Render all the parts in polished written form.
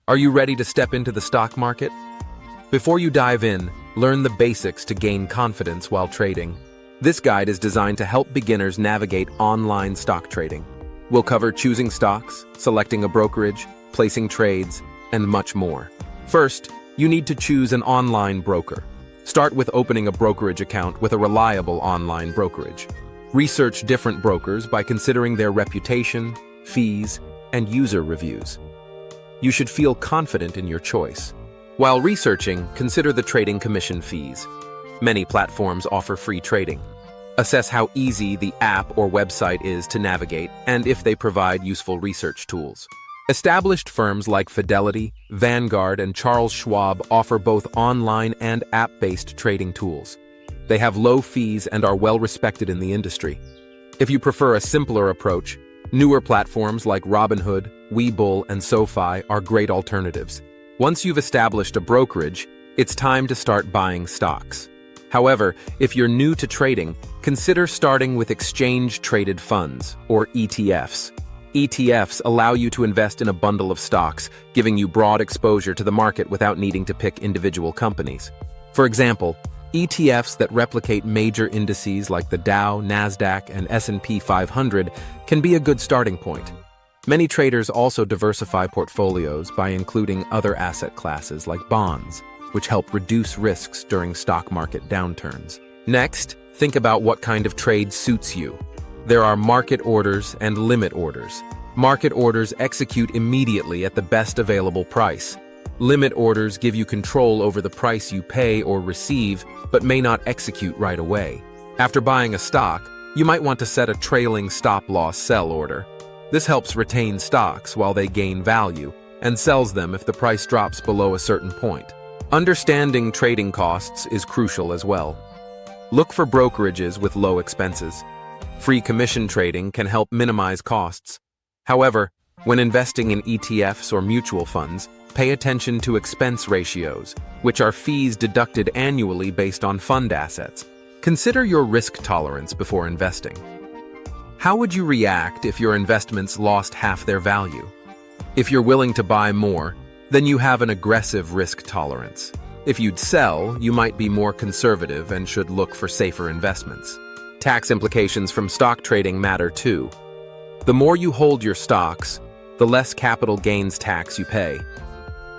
Are you ready to step into the stock market? Before you dive in, learn the basics to gain confidence while trading. This guide is designed to help beginners navigate online stock trading. We'll cover choosing stocks, selecting a brokerage, placing trades, and much more. First, you need to choose an online broker. Start with opening a brokerage account with a reliable online brokerage. Research different brokers by considering their reputation, fees, and user reviews. You should feel confident in your choice. While researching, consider the trading commission fees. Many platforms offer free trading. Assess how easy the app or website is to navigate and if they provide useful research tools. Established firms like Fidelity, Vanguard, and Charles Schwab offer both online and app-based trading tools. They have low fees and are well respected in the industry. If you prefer a simpler approach, newer platforms like Robinhood, Webull, and SoFi are great alternatives. Once you've established a brokerage, it's time to start buying stocks. However, if you're new to trading, consider starting with exchange-traded funds, or ETFs. ETFs allow you to invest in a bundle of stocks, giving you broad exposure to the market without needing to pick individual companies. For example, ETFs that replicate major indices like the Dow, Nasdaq, and S&P 500 can be a good starting point. Many traders also diversify portfolios by including other asset classes like bonds, which help reduce risks during stock market downturns. Next, think about what kind of trade suits you. There are market orders and limit orders. Market orders execute immediately at the best available price. Limit orders give you control over the price you pay or receive, but may not execute right away. After buying a stock, you might want to set a trailing stop-loss sell order. This helps retain stocks while they gain value, and sells them if the price drops below a certain point. Understanding trading costs is crucial as well. Look for brokerages with low expenses. Free commission trading can help minimize costs. However, when investing in ETFs or mutual funds, pay attention to expense ratios, which are fees deducted annually based on fund assets. Consider your risk tolerance before investing. How would you react if your investments lost half their value? If you're willing to buy more, then you have an aggressive risk tolerance. If you'd sell, you might be more conservative and should look for safer investments. Tax implications from stock trading matter too. The more you hold your stocks, the less capital gains tax you pay.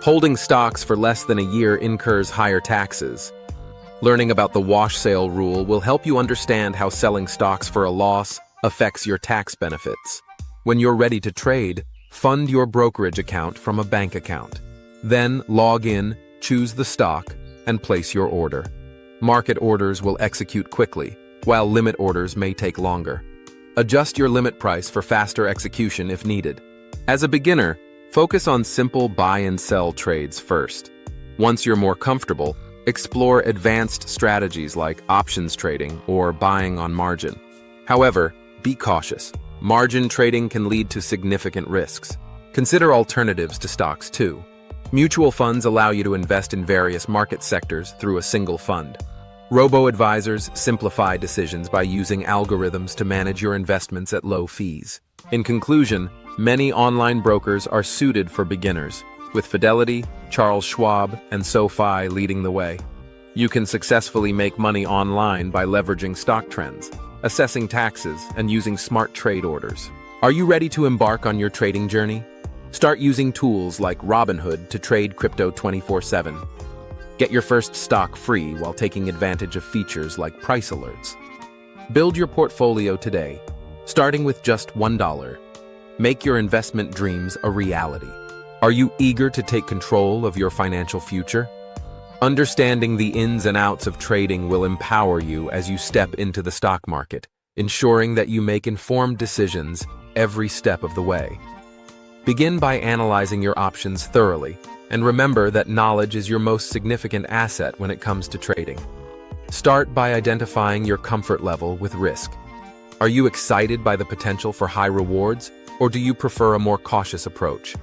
Holding stocks for less than a year incurs higher taxes. Learning about the wash sale rule will help you understand how selling stocks for a loss affects your tax benefits. When you're ready to trade, fund your brokerage account from a bank account. Then log in, choose the stock, and place your order. Market orders will execute quickly, while limit orders may take longer. Adjust your limit price for faster execution if needed. As a beginner, focus on simple buy and sell trades first. Once you're more comfortable, explore advanced strategies like options trading or buying on margin. However, be cautious. Margin trading can lead to significant risks. Consider alternatives to stocks too. Mutual funds allow you to invest in various market sectors through a single fund. Robo-advisors simplify decisions by using algorithms to manage your investments at low fees. In conclusion, many online brokers are suited for beginners, with Fidelity, Charles Schwab, and SoFi leading the way. You can successfully make money online by leveraging stock trends, assessing taxes, and using smart trade orders. Are you ready to embark on your trading journey? Start using tools like Robinhood to trade crypto 24/7. Get your first stock free while taking advantage of features like price alerts. Build your portfolio today, starting with just $1. Make your investment dreams a reality. Are you eager to take control of your financial future? Understanding the ins and outs of trading will empower you as you step into the stock market, ensuring that you make informed decisions every step of the way. Begin by analyzing your options thoroughly, and remember that knowledge is your most significant asset when it comes to trading. Start by identifying your comfort level with risk. Are you excited by the potential for high rewards, or do you prefer a more cautious approach?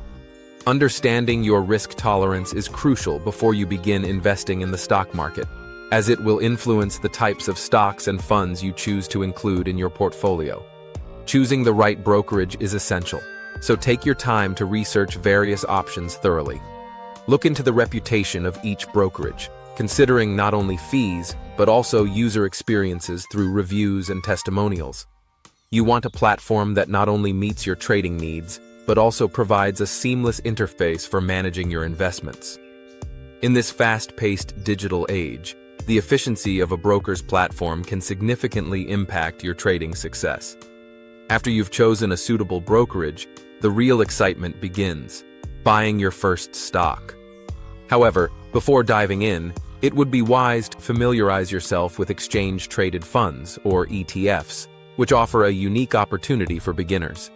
Understanding your risk tolerance is crucial before you begin investing in the stock market, as it will influence the types of stocks and funds you choose to include in your portfolio. Choosing the right brokerage is essential, so take your time to research various options thoroughly. Look into the reputation of each brokerage, considering not only fees, but also user experiences through reviews and testimonials. You want a platform that not only meets your trading needs, but also provides a seamless interface for managing your investments. In this fast-paced digital age, the efficiency of a broker's platform can significantly impact your trading success. After you've chosen a suitable brokerage, the real excitement begins, buying your first stock. However, before diving in, it would be wise to familiarize yourself with exchange-traded funds, or ETFs, which offer a unique opportunity for beginners.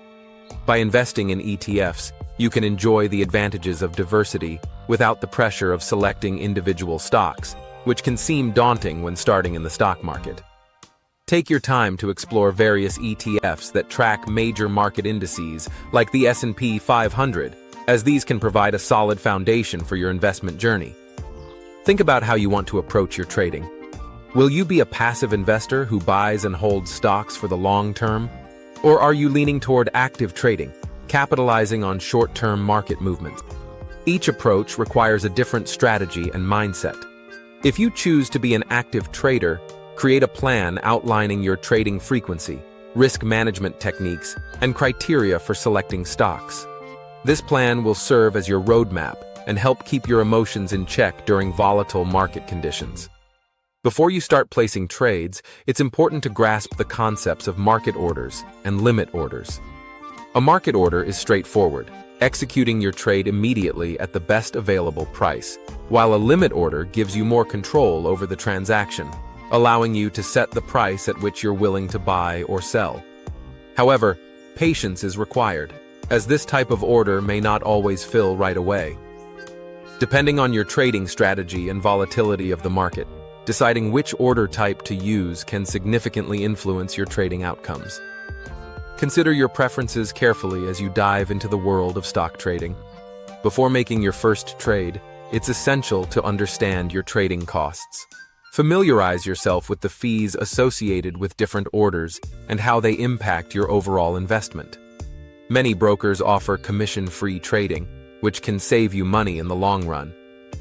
By investing in ETFs, you can enjoy the advantages of diversity without the pressure of selecting individual stocks, which can seem daunting when starting in the stock market. Take your time to explore various ETFs that track major market indices like the S&P 500, as these can provide a solid foundation for your investment journey. Think about how you want to approach your trading. Will you be a passive investor who buys and holds stocks for the long term? Or are you leaning toward active trading, capitalizing on short-term market movements? Each approach requires a different strategy and mindset. If you choose to be an active trader, create a plan outlining your trading frequency, risk management techniques, and criteria for selecting stocks. This plan will serve as your roadmap and help keep your emotions in check during volatile market conditions. Before you start placing trades, it's important to grasp the concepts of market orders and limit orders. A market order is straightforward, executing your trade immediately at the best available price, while a limit order gives you more control over the transaction, allowing you to set the price at which you're willing to buy or sell. However, patience is required, as this type of order may not always fill right away. Depending on your trading strategy and volatility of the market, deciding which order type to use can significantly influence your trading outcomes. Consider your preferences carefully as you dive into the world of stock trading. Before making your first trade, it's essential to understand your trading costs. Familiarize yourself with the fees associated with different orders and how they impact your overall investment. Many brokers offer commission-free trading, which can save you money in the long run.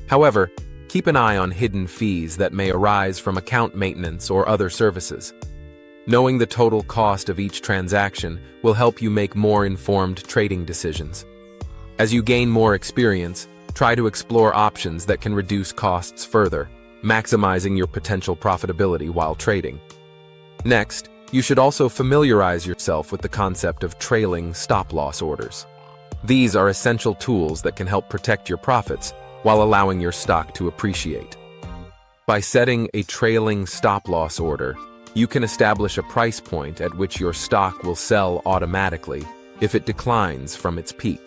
However, keep an eye on hidden fees that may arise from account maintenance or other services. Knowing the total cost of each transaction will help you make more informed trading decisions. As you gain more experience, try to explore options that can reduce costs further, maximizing your potential profitability while trading. Next, you should also familiarize yourself with the concept of trailing stop-loss orders. These are essential tools that can help protect your profits while allowing your stock to appreciate. By setting a trailing stop-loss order, you can establish a price point at which your stock will sell automatically if it declines from its peak,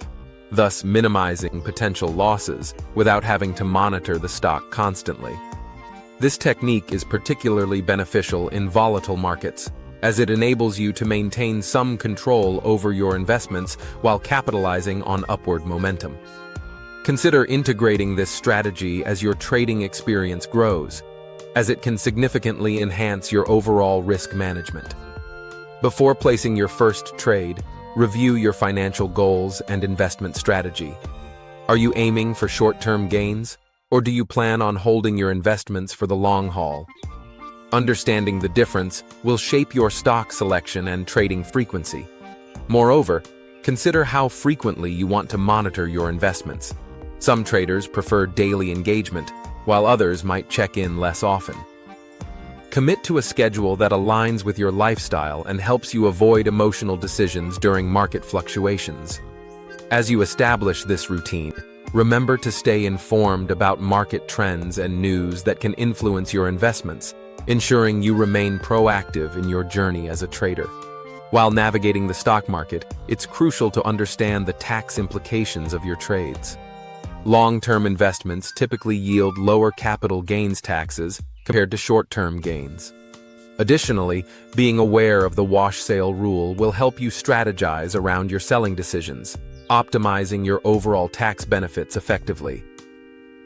thus minimizing potential losses without having to monitor the stock constantly. This technique is particularly beneficial in volatile markets, as it enables you to maintain some control over your investments while capitalizing on upward momentum. Consider integrating this strategy as your trading experience grows, as it can significantly enhance your overall risk management. Before placing your first trade, review your financial goals and investment strategy. Are you aiming for short-term gains, or do you plan on holding your investments for the long haul? Understanding the difference will shape your stock selection and trading frequency. Moreover, consider how frequently you want to monitor your investments. Some traders prefer daily engagement, while others might check in less often. Commit to a schedule that aligns with your lifestyle and helps you avoid emotional decisions during market fluctuations. As you establish this routine, remember to stay informed about market trends and news that can influence your investments, ensuring you remain proactive in your journey as a trader. While navigating the stock market, it's crucial to understand the tax implications of your trades. Long-term investments typically yield lower capital gains taxes compared to short-term gains. Additionally, being aware of the wash sale rule will help you strategize around your selling decisions, optimizing your overall tax benefits effectively.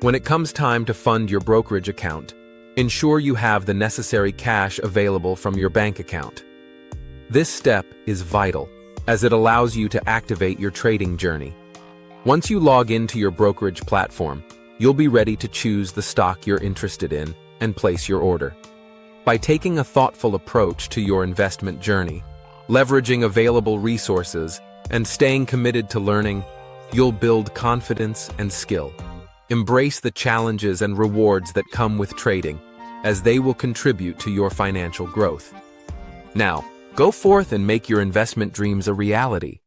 When it comes time to fund your brokerage account, ensure you have the necessary cash available from your bank account. This step is vital, as it allows you to activate your trading journey. Once you log into your brokerage platform, you'll be ready to choose the stock you're interested in and place your order. By taking a thoughtful approach to your investment journey, leveraging available resources, and staying committed to learning, you'll build confidence and skill. Embrace the challenges and rewards that come with trading, as they will contribute to your financial growth. Now, go forth and make your investment dreams a reality.